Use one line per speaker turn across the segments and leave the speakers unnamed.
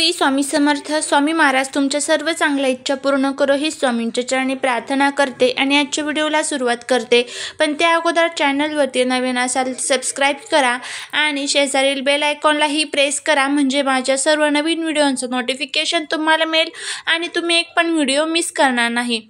श्री स्वामी समर्थ. स्वामी महाराज तुमच्या सर्व चांगल्या इच्छा पूर्ण करो ही स्वामींच्या चरणी प्रार्थना करते आणि आजच्या व्हिडिओला सुरुवात करते. पण त्या अगोदर चॅनलवरती नवीन असाल सबस्क्राईब करा आणि शेजारील बेल आयकॉनलाही प्रेस करा, म्हणजे माझ्या सर्व नवीन व्हिडिओंचं नोटिफिकेशन तुम्हाला मिळेल आणि तुम्ही एक पण व्हिडिओ मिस करणार नाही.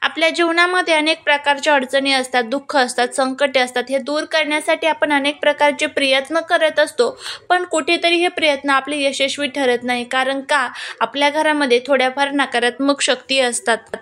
आपल्या जीवनामध्ये अनेक प्रकारच्या अडचणी असतात, दुःख असतात, संकटे असतात. हे दूर करण्यासाठी आपण अनेक प्रकारचे प्रयत्न करत असतो, पण कुठेतरी हे प्रयत्न आपले यशस्वी ठरत नाही. कारण का? आपल्या घरामध्ये थोड्याफार नकारात्मक शक्ती असतात.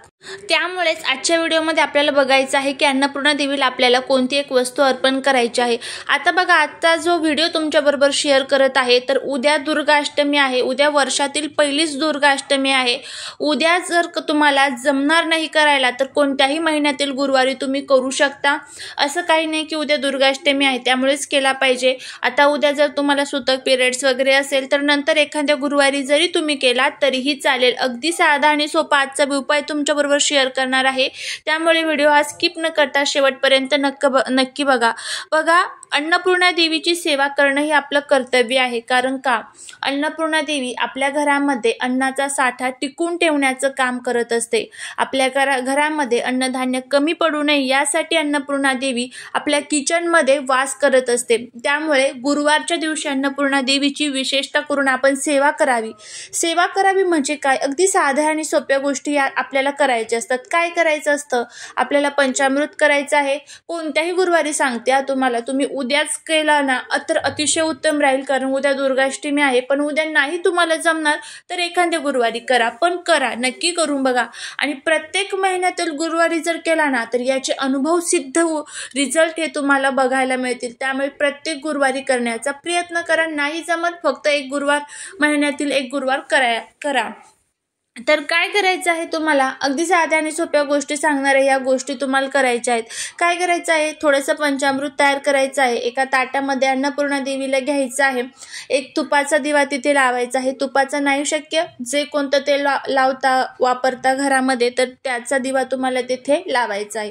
त्यामुळेच आजच्या व्हिडिओमध्ये आपल्याला बघायचं आहे की अन्नपूर्णा देवीला आपल्याला कोणती एक वस्तू अर्पण करायची आहे. आता बघा, आता जो व्हिडिओ तुमच्याबरोबर शेअर करत आहे तर उद्या दुर्गाष्टमी आहे. उद्या वर्षातील पहिलीच दुर्गाष्टमी आहे. उद्या जर तुम्हाला जमणार नाही करायला तर कोणत्याही महिन्यातील गुरुवारी तुम्ही करू शकता. असं काही नाही की उद्या दुर्गाष्टमी आहे त्यामुळेच केला पाहिजे. आता उद्या जर तुम्हाला सुतक पिरियड्स वगैरे असेल तर नंतर एखाद्या गुरुवारी जरी तुम्ही केला तरीही चालेल. अगदी साधा आणि सोपा आजचा उपाय तुमच्याबरोबर शेअर करणार आहे, त्यामुळे व्हिडिओ हा स्किप न करता शेवटपर्यंत नक्की बघा. अन्नपूर्णा देवीची सेवा करणं हे आपलं कर्तव्य आहे. कारण का? अन्नपूर्णा देवी आपल्या घरामध्ये अन्नाचा साठा टिकून ठेवण्याचं काम करत असते. आपल्या घरामध्ये अन्नधान्य कमी पडू नये यासाठी अन्नपूर्णा देवी आपल्या किचनमध्ये वास करत असते. त्यामुळे गुरुवारच्या दिवशी अन्नपूर्णा देवीची विशेषता करून आपण सेवा करावी म्हणजे काय? अगदी साध्या आणि सोप्या गोष्टी आपल्याला करायच्या असतात. काय करायचं असतं? आपल्याला पंचामृत करायचं आहे. कोणत्याही गुरुवारी सांगते तुम्हाला, तुम्ही उद्याच केला ना तर अतिशय उत्तम राहील. कारण उद्या दुर्गाष्टमी आहे. पण उद्या नाही तुम्हाला जमणार तर एखाद्या गुरुवारी करा, पण करा, नक्की करून बघा. आणि प्रत्येक महिन्यातील गुरुवारी जर केला ना तर याचे अनुभव सिद्ध रिझल्ट हे तुम्हाला बघायला मिळतील. त्यामुळे प्रत्येक गुरुवारी करण्याचा प्रयत्न करा. नाही जमत फक्त एक गुरुवार, महिन्यातील एक गुरुवार करा. तर काय करायचं आहे तुम्हाला? अगदी साध्या आणि सोप्या गोष्टी सांगणार आहे. या गोष्टी तुम्हाला करायच्या आहेत. काय करायचं आहे? थोडंसं पंचामृत तयार करायचं आहे. एका ताटामध्ये अन्नपूर्णा देवीला घ्यायचं आहे. एक तुपाचा दिवा तिथे लावायचा आहे. तुपाचं नाही शक्य, जे कोणतं तेल वापरता घरामध्ये तर त्याचा दिवा तुम्हाला तिथे लावायचा आहे.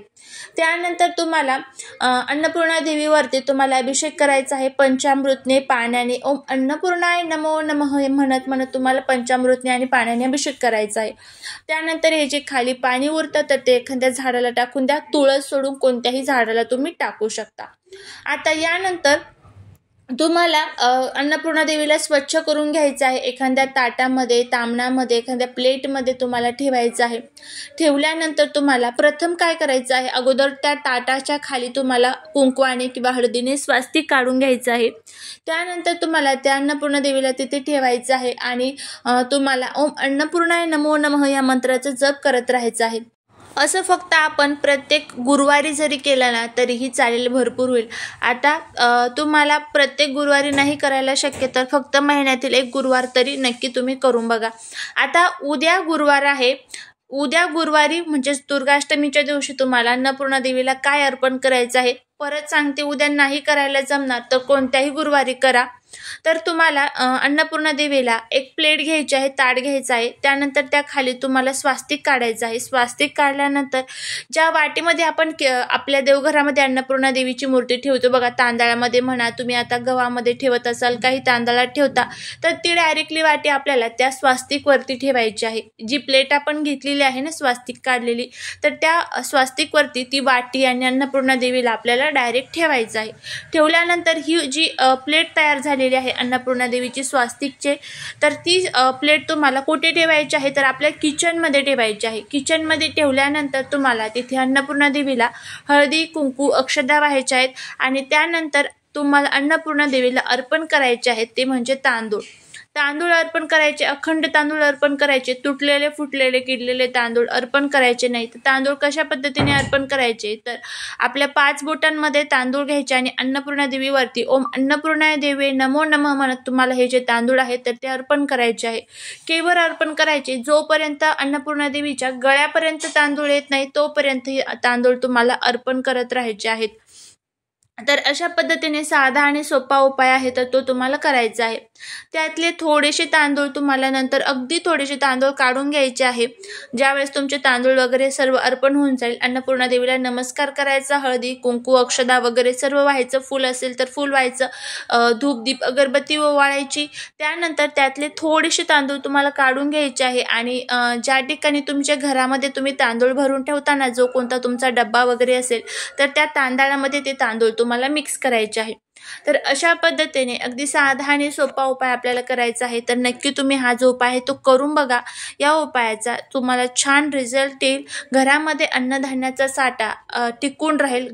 त्यानंतर तुम्हाला अन्नपूर्णा देवीवरती तुम्हाला अभिषेक करायचा आहे पंचामृतने, पाण्याने. ओम अन्नपूर्णाय नमो नमः म्हणत तुम्हाला पंचामृतने आणि पाण्याने अभिषेक करायचा आहे. त्यानंतर हे जे खाली पाणी उरतं तर ते एखाद्या झाडाला टाकून द्या. तुळस सोडून कोणत्याही झाडाला तुम्ही टाकू शकता. आता यानंतर तुम्हाला अन्नपूर्णा देवीला स्वच्छ करून घ्यायचं आहे. एखाद्या ताटामध्ये, तामणामध्ये, एखाद्या प्लेटमध्ये तुम्हाला ठेवायचं आहे. ठेवल्यानंतर तुम्हाला प्रथम काय करायचं आहे? अगोदर त्या ताटाच्या खाली तुम्हाला कुंकवाने किंवा हळदीने स्वास्तिक काढून घ्यायचं आहे. त्यानंतर तुम्हाला त्या अन्नपूर्णा देवीला तिथे ठेवायचं आहे आणि तुम्हाला ओम अन्नपूर्णाय नमो नमः या मंत्राचा जप करत राहायचं आहे. असं फक्त आपण प्रत्येक गुरुवारी जरी केलं ना तरीही चालेल, भरपूर होईल. आता तुम्हाला प्रत्येक गुरुवारी नाही करायला शक्य तर फक्त महिन्यातील एक गुरुवार तरी नक्की तुम्ही करून बघा. आता उद्या गुरुवार आहे. उद्या गुरुवारी म्हणजेच दुर्गाष्टमीच्या दिवशी तुम्हाला अन्नपूर्णा देवीला काय अर्पण करायचं आहे? परत सांगते, उद्या नाही करायला जमणार तर कोणत्याही गुरुवारी करा. तर तुम्हाला अन्नपूर्णा देवीला एक प्लेट घ्यायची आहे, ताट घ्यायचं आहे. त्यानंतर त्या खाली तुम्हाला स्वास्तिक काढायचं आहे. स्वास्तिक काढल्यानंतर ज्या वाटीमध्ये आपण आपल्या देवघरामध्ये अन्नपूर्णा देवीची मूर्ती ठेवतो बघा, तांदळामध्ये म्हणा, तुम्ही आता गव्हामध्ये ठेवत असाल, काही तांदळात ठेवता, तर ती डायरेक्टली वाटी आपल्याला त्या स्वास्तिकवरती ठेवायची आहे. जी प्लेट आपण घेतलेली आहे ना स्वास्तिक काढलेली, तर त्या स्वास्तिकवरती ती वाटी आणि अन्नपूर्णा देवीला आपल्याला डायरेक्ट ठेवायचं आहे. ठेवल्यानंतर ही जी प्लेट तयार झालेली आहे अन्नपूर्णा देवीची स्वास्तिकचे, तर ती प्लेट तुम्हाला कुठे ठेवायची आहे? तर आपल्या किचनमध्ये ठेवायची आहे. किचनमध्ये ठेवल्यानंतर तुम्हाला तिथे अन्नपूर्णा देवीला हळदी, कुंकू, अक्षता वाहायच्या आहेत आणि त्यानंतर तुम्हाला अन्नपूर्णा देवीला अर्पण करायचे आहेत ते म्हणजे तांदूळ अर्पण करायचे. अखंड तांदूळ अर्पण करायचे. तुटलेले, फुटलेले, किडलेले तांदूळ अर्पण करायचे नाही. तर तांदूळ कशा पद्धतीने अर्पण करायचे? तर आपल्या 5 बोटांमध्ये तांदूळ घ्यायचे आणि अन्नपूर्णा देवीवरती ओम अन्नपूर्णाय देवी नमो नमः म्हणत तुम्हाला हे जे तांदूळ आहेत तर ते अर्पण करायचे आहे. केवळ अर्पण करायचे, जोपर्यंत अन्नपूर्णा देवीच्या गळ्यापर्यंत तांदूळ येत नाही तोपर्यंत तांदूळ तुम्हाला अर्पण करत राहायचे आहेत. तर अशा पद्धतीने साधा आणि सोपा उपाय आहे तर तो तुम्हाला करायचा आहे. त्यातले थोडेसे तांदूळ तुम्हाला नंतर अगदी थोडेसे तांदूळ काढून घ्यायचे आहे. ज्यावेळेस तुमचे तांदूळ वगैरे सर्व अर्पण होऊन जाईल, अन्नपूर्णा देवीला नमस्कार करायचा, हळदी कुंकू अक्षदा वगैरे सर्व व्हायचं, फूल असेल तर फूल व्हायचं, धूप दीप अगरबत्ती ओवाळायची. त्यानंतर त्यातले थोडेसे तांदूळ तुम्हाला काढून घ्यायचे आहे आणि ज्या ठिकाणी तुमच्या घरामध्ये तुम्ही तांदूळ भरून ठेवताना जो कोणता तुमचा डब्बा वगैरे असेल तर त्या तांदळामध्ये ते तांदूळ तुम्हाला मिक्स करायचे आहे. तर अशा पद्धतीने अगदी साधा आणि सोपा उपाय आपल्याला करायचा आहे. तर नक्की तुम्ही हा जो उपाय आहे तो करून बघा. या उपायाचा तुम्हाला छान रिझल्ट येईल. घरामध्ये अन्नधान्याचा साठा टिकून राहील.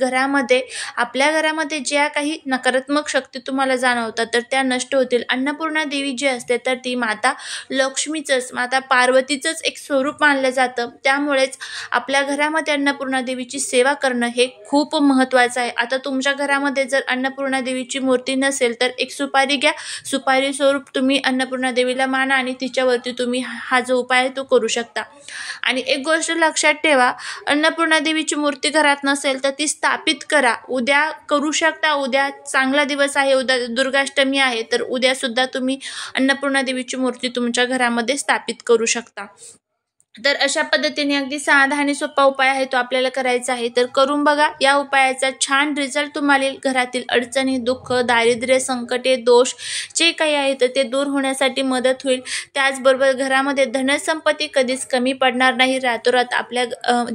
आपल्या घरामध्ये ज्या काही नकारात्मक शक्ती तुम्हाला जाणवतात तर त्या नष्ट होतील. अन्नपूर्णा देवी जी असते तर ती माता लक्ष्मीचंच, माता पार्वतीचंच एक स्वरूप मानलं जातं. त्यामुळेच आपल्या घरामध्ये अन्नपूर्णा देवीची सेवा करणं हे खूप महत्त्वाचं आहे. आता तुमच्या घरामध्ये जर अन्नपूर्णा देवीची मूर्ती नसेल तर एक सुपारी घ्या. सुपारी स्वरूप तुम्ही अन्नपूर्णा देवीला माना आणि तिच्यावरती तुम्ही हा जो उपाय आहे तो करू शकता. आणि एक गोष्ट लक्षात ठेवा, अन्नपूर्णा देवीची मूर्ती घरात नसेल तर ती स्थापित करा. उद्या करू शकता. उद्या चांगला दिवस आहे, उद्या दुर्गाष्टमी आहे, तर उद्या सुद्धा तुम्ही अन्नपूर्णा देवीची मूर्ती तुमच्या घरामध्ये स्थापित करू शकता. तर अशा पद्धतीने अगदी साधा आणि सोपा उपाय आहे तो आपल्याला करायचा आहे. तर करून बघा. या उपायाचा छान रिझल्ट तुम्हाला येईल. घरातील अडचणी, दुःख, दारिद्र्य, संकटे, दोष जे काही आहे तर ते दूर होण्यासाठी मदत होईल. त्याचबरोबर घरामध्ये धनसंपत्ती कधीच कमी पडणार नाही. रातोरात आपल्या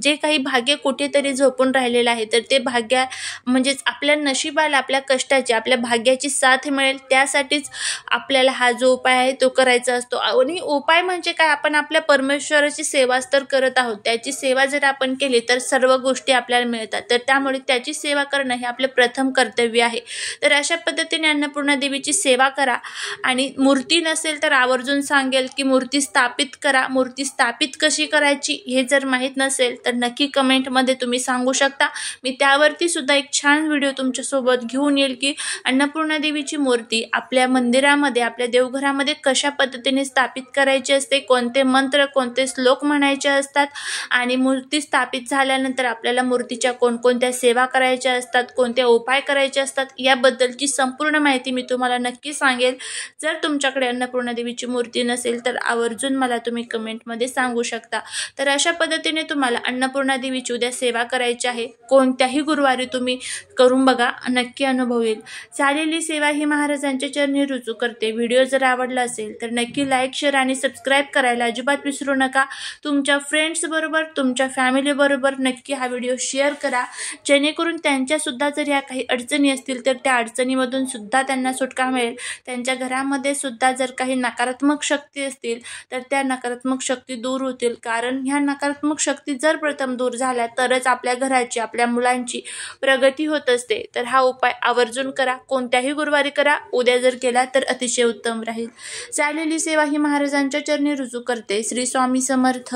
जे काही भाग्य कुठेतरी झोपून राहिलेलं आहे तर ते भाग्य म्हणजेच आपल्या नशिबाला, आपल्या कष्टाची, आपल्या भाग्याची साथ मिळेल. त्यासाठीच आपल्याला हा जो उपाय आहे तो करायचा असतो. आणि उपाय म्हणजे काय, आपण आपल्या परमेश्वराची सेवा तर करत आहोत. त्याची सेवा जर आपण केली तर सर्व गोष्टी आपल्याला मिळतात. तर त्यामुळे त्याची सेवा करणं हे आपलं प्रथम कर्तव्य आहे. तर अशा पद्धतीने अन्नपूर्णा देवीची सेवा करा. आणि मूर्ती नसेल तर आवर्जून सांगेल की मूर्ती स्थापित करा. मूर्ती स्थापित कशी करायची हे जर माहीत नसेल तर नक्की कमेंटमध्ये तुम्ही सांगू शकता. मी त्यावरती सुद्धा एक छान व्हिडिओ तुमच्यासोबत घेऊन येईल की अन्नपूर्णा देवीची मूर्ती आपल्या मंदिरामध्ये, आपल्या देवघरामध्ये कशा पद्धतीने स्थापित करायची असते, कोणते मंत्र, कोणते श्लोक म्हणायचे असतात आणि मूर्ती स्थापित झाल्यानंतर आपल्याला मूर्तीच्या कोणकोणत्या सेवा करायच्या असतात, कोणते उपाय करायचे असतात, याबद्दलची संपूर्ण माहिती मी तुम्हाला नक्की सांगेल. जर तुमच्याकडे अन्नपूर्णा देवीची मूर्ती नसेल तर आवर्जून मला तुम्ही कमेंटमध्ये सांगू शकता. तर अशा पद्धतीने तुम्हाला अन्नपूर्णा देवीची उद्या सेवा करायची आहे. कोणत्याही गुरुवारी तुम्ही करून बघा, नक्की अनुभव येईल. झालेली सेवा ही महाराजांच्या चरणी रुजू करते. व्हिडिओ जर आवडला असेल तर नक्की लाईक, शेअर आणि सबस्क्राईब करायला अजिबात विसरू नका. तुमच्या फ्रेंड्स बरोबर, तुमच्या फॅमिली बरोबर नक्की हा व्हिडिओ शेअर करा, जेणेकरून त्यांच्यासुद्धा जर या काही अडचणी असतील तर त्या अडचणीमधून सुद्धा त्यांना सुटका मिळेल. त्यांच्या घरामध्ये सुद्धा जर काही नकारात्मक शक्ती असतील तर त्या नकारात्मक शक्ती दूर होतील. कारण ह्या नकारात्मक शक्ती जर प्रथम दूर झाल्या तरच आपल्या घराची, आपल्या मुलांची प्रगती होत असते. तर हा उपाय आवर्जून करा. कोणत्याही गुरुवारी करा. उद्या जर केला तर अतिशय उत्तम राहील. चाललेली सेवा ही महाराजांच्या चरणी रुजू करते. श्री स्वामी समर्थ.